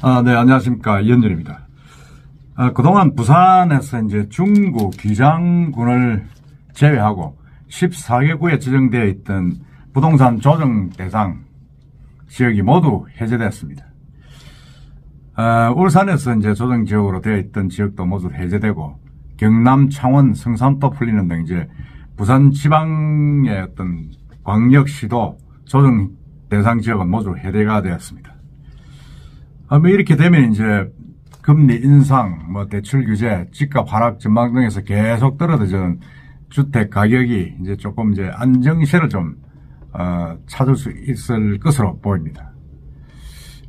네, 안녕하십니까. 이현준입니다. 그동안 부산에서 이제 중구 기장군을 제외하고 14개구에 지정되어 있던 부동산 조정 대상 지역이 모두 해제됐습니다. 울산에서 이제 조정 지역으로 되어 있던 지역도 모두 해제되고, 경남, 창원, 성산도 풀리는 등 이제 부산 지방의 어떤 광역시도 조정 대상 지역은 모두 해제가 되었습니다. 이렇게 되면 이제 금리 인상, 대출 규제, 집값 하락 전망 등에서 계속 떨어지는 주택 가격이 이제 조금 이제 안정세를 좀 찾을 수 있을 것으로 보입니다.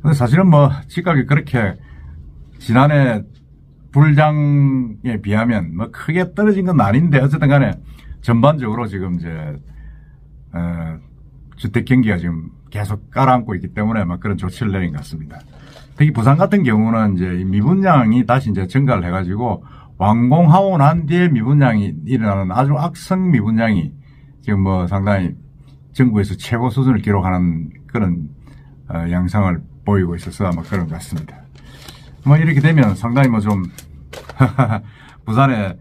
근데 사실은 집값이 그렇게 지난해 불장에 비하면 크게 떨어진 건 아닌데, 어쨌든 간에 전반적으로 지금 이제 주택 경기가 지금 계속 깔아앉고 있기 때문에 그런 조치를 내린 것 같습니다. 특히 부산 같은 경우는 이제 미분양이 다시 이제 증가를 해가지고 완공하고 난 뒤에 미분양이 일어나는 아주 악성 미분양이 지금 상당히 전국에서 최고 수준을 기록하는 그런 양상을 보이고 있어서 그런 것 같습니다. 이렇게 되면 상당히 좀 부산의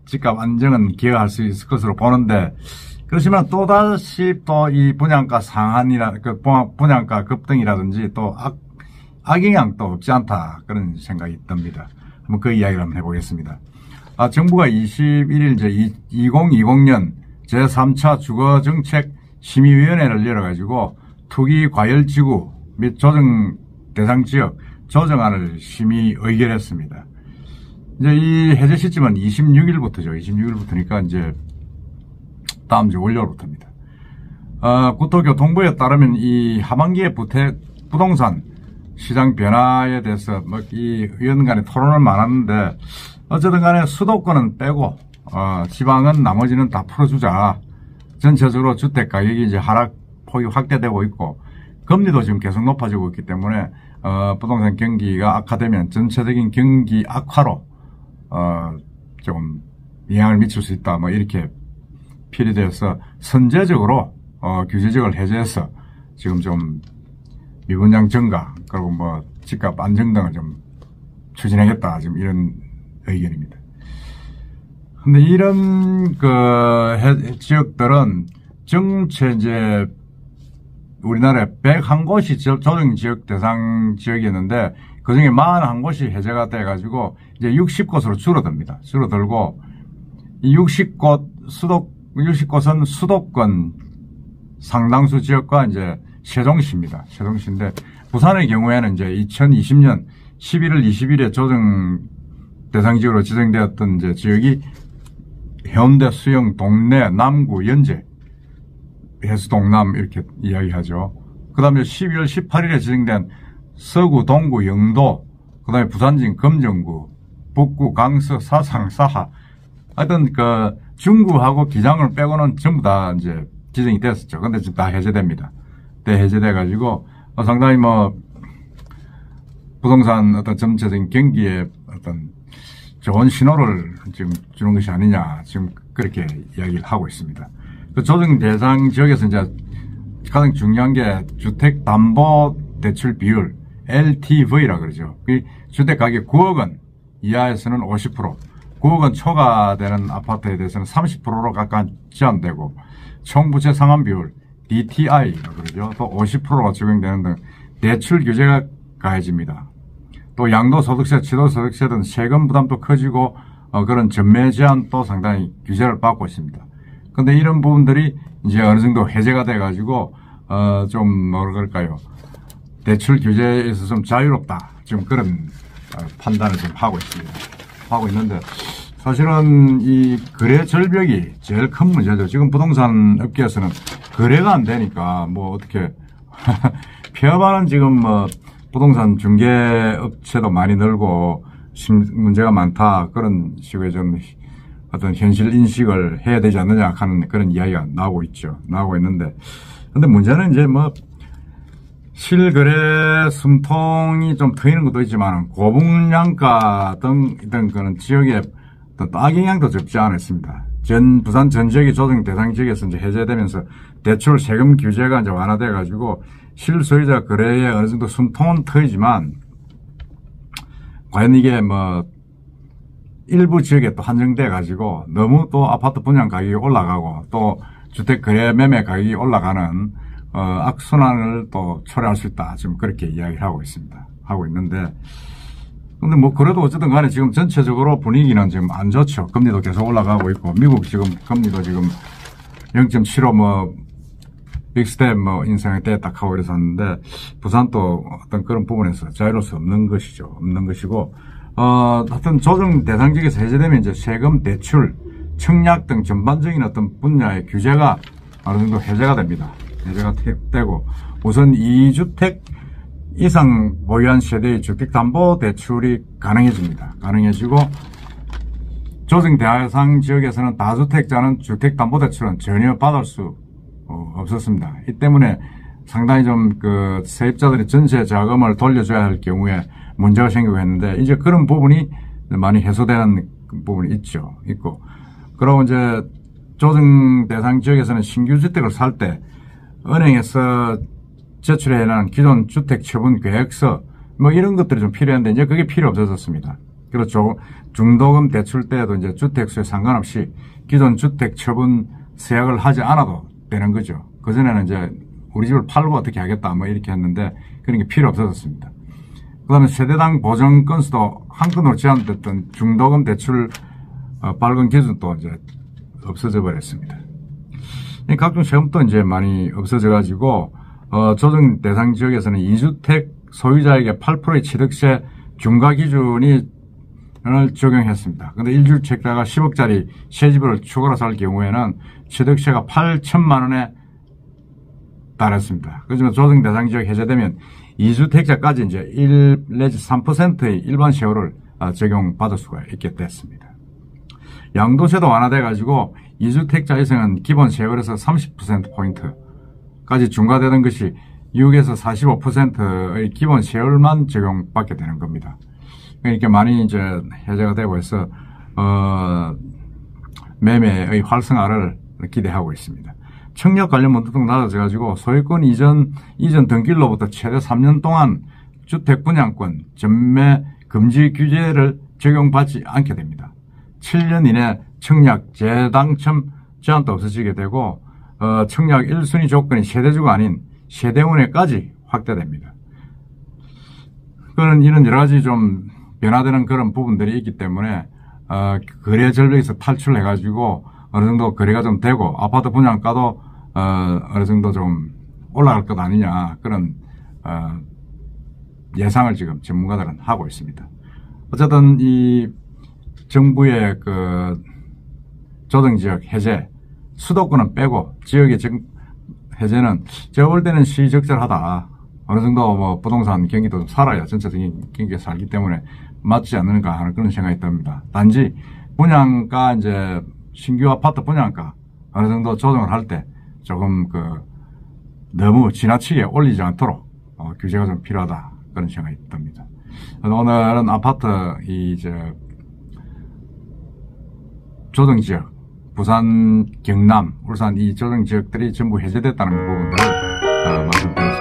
집값 안정은 기여할 수 있을 것으로 보는데, 그렇지만 또다시 또 이 분양가 상한이나 분양가 급등이라든지 또 악영향도 없지 않다, 그런 생각이 듭니다. 한번 그 이야기를 한번 해보겠습니다. 정부가 21일 이제 2020년 제3차 주거정책 심의위원회를 열어가지고 투기 과열지구 및 조정 대상 지역 조정안을 심의 의결했습니다. 이제 이 해제 시점은 26일부터죠. 26일부터니까 이제 다음 주 월요일부터입니다. 국토교통부에 따르면 이 하반기에 부동산 시장 변화에 대해서 이 의원 간에 토론을 많았는데, 어쨌든 간에 수도권은 빼고 지방은 나머지는 다 풀어주자. 전체적으로 주택 가격이 이제 하락폭이 확대되고 있고, 금리도 지금 계속 높아지고 있기 때문에 부동산 경기가 악화되면 전체적인 경기 악화로 조금 영향을 미칠 수 있다, 이렇게 필요되어서 선제적으로 규제적을 해제해서 지금 좀 미분양 증가, 그리고 집값 안정 등을 좀 추진하겠다, 지금 이런 의견입니다. 근데 이런 지역들은 정체 이제 우리나라에 101곳이 조정 지역 대상 지역이었는데, 그 중에 41곳이 해제가 돼가지고 이제 60곳으로 줄어듭니다. 줄어들고, 이 60곳은 수도권 상당수 지역과 이제 세종시입니다. 세종시인데, 부산의 경우에는 이제 2020년 11월 20일에 조정 대상 지역으로 지정되었던 이제 지역이 해운대, 수영, 동래, 남구, 연제, 해수동남 이렇게 이야기하죠. 그 다음에 12월 18일에 지정된 서구, 동구, 영도, 그 다음에 부산진, 금정구, 북구, 강서, 사상, 사하. 하여튼 중구하고 기장을 빼고는 전부 다 이제 지정이 됐었죠. 근데 지금 다 해제됩니다. 해제돼가지고 상당히 부동산 어떤 전체적인 경기에 어떤 좋은 신호를 지금 주는 것이 아니냐, 지금 그렇게 이야기를 하고 있습니다. 그 조정 대상 지역에서 이제 가장 중요한 게 주택담보대출 비율, LTV라 그러죠. 그 주택 가격 9억 원 이하에서는 50%, 9억 원 초과되는 아파트에 대해서는 30%로 가까이 제한되고, 총부채 상환 비율, DTI라고 그러죠. 또 50%가 적용되는 등 대출 규제가 가해집니다. 또 양도소득세, 취득소득세 등 세금 부담도 커지고, 그런 전매 제한도 상당히 규제를 받고 있습니다. 근데 이런 부분들이 이제 어느 정도 해제가 돼가지고, 좀 그럴까요. 대출 규제에서 좀 자유롭다. 지금 그런 판단을 좀 하고 있습니다. 하고 있는데, 사실은 이 거래 절벽이 제일 큰 문제죠. 지금 부동산 업계에서는 거래가 안 되니까 어떻게 폐업하는 지금 부동산 중개 업체도 많이 늘고 문제가 많다, 그런 식의 좀 어떤 현실 인식을 해야 되지 않느냐 하는 그런 이야기가 나오고 있죠. 나오고 있는데, 근데 문제는 이제 실거래 숨통이 좀 트이는 것도 있지만 고분양가 등 그런 지역에 또 악영향도 적지 않았습니다. 부산 전 지역이 조정 대상 지역에서 이제 해제되면서 대출 세금 규제가 이제 완화돼 가지고 실소유자 거래에 어느 정도 숨통은 트이지만 과연 이게 뭐 일부 지역에 또 한정돼 가지고 너무 또 아파트 분양 가격이 올라가고 또 주택 거래 매매 가격이 올라가는 악순환을 또 초래할 수 있다. 지금 그렇게 이야기를 하고 있습니다. 하고 있는데 근데 뭐 그래도 어쨌든 간에 지금 전체적으로 분위기는 지금 안 좋죠. 금리도 계속 올라가고 있고 미국 지금 금리도 지금 0.75 뭐 빅스텝 뭐 인상이 됐다 하고 이랬었는데 부산도 어떤 그런 부분에서 자유로울 수 없는 것이죠. 없는 것이고 하여튼 조정 대상 지역에서 해제되면 이제 세금, 대출, 청약 등 전반적인 어떤 분야의 규제가 어느 정도 해제가 됩니다. 해제가 되고 우선 2주택 이상 보유한 세대의 주택담보대출이 가능해집니다. 가능해지고 조정 대상 지역에서는 다주택자는 주택담보대출은 전혀 받을 수 없었습니다. 이 때문에 상당히 좀 그 세입자들이 전세 자금을 돌려줘야 할 경우에 문제가 생기고 했는데 이제 그런 부분이 많이 해소되는 부분이 있고 그리고 이제 조정 대상 지역에서는 신규 주택을 살 때 은행에서 제출해야 하는 기존 주택 처분 계획서 뭐 이런 것들이 좀 필요한데 이제 그게 필요 없어졌습니다. 그렇죠. 중도금 대출 때에도 이제 주택수에 상관없이 기존 주택 처분 세약을 하지 않아도 되는 거죠. 그전에는 이제 우리 집을 팔고 어떻게 하겠다 뭐 이렇게 했는데 그런 게 필요 없어졌습니다. 그 다음에 세대당 보정 건수도 한건으로 제한됐던 중도금 대출 발급 기준도 이제 없어져 버렸습니다. 각종 세금도 이제 많이 없어져 가지고 조정 대상 지역에서는 2주택 소유자에게 8%의 취득세 중과 기준을 적용했습니다. 근데 1주택자가 10억짜리 새집을 추가로 살 경우에는 취득세가 8천만 원에 달했습니다. 그렇지만 조정 대상 지역 해제되면 2주택자까지 이제 1 내지 3%의 일반 세율을 적용받을 수가 있게 됐습니다. 양도세도 완화돼 가지고 2주택자 이상은 기본 세율에서 30%포인트까지 중과되는 것이 6에서 45%의 기본 세율만 적용받게 되는 겁니다. 이렇게 많이 이제 해제가 되고 해서 매매의 활성화를 기대하고 있습니다. 청약 관련 문턱도 낮아져 가지고 소유권 이전 등기일로부터 최대 3년 동안 주택 분양권 전매 금지 규제를 적용받지 않게 됩니다. 7년 이내 청약 재당첨 제한도 없어지게 되고 청약 1순위 조건이 세대주가 아닌 세대운에까지 확대됩니다. 그런 이런 여러 가지 좀 변화되는 그런 부분들이 있기 때문에 거래 절벽에서 탈출해 가지고 어느 정도 거래가 좀 되고 아파트 분양가도 어느 정도 좀 올라갈 것 아니냐 그런 예상을 지금 전문가들은 하고 있습니다. 어쨌든 이 정부의 그 조정지역 해제 수도권은 빼고 지역의 해제는 제가 볼 때는 시적절하다. 어느 정도 뭐 부동산 경기도 좀 살아야 전체적인 경기가 살기 때문에 맞지 않는가 하는 그런 생각이 듭니다. 단지 분양가 이제 신규 아파트 분양가 어느 정도 조정을 할 때 조금 너무 지나치게 올리지 않도록 규제가 좀 필요하다 그런 생각이 듭니다. 오늘은 아파트 조정지역 부산, 경남, 울산 이 조정지역들이 전부 해제됐다는 부분들을 말씀드렸습니다.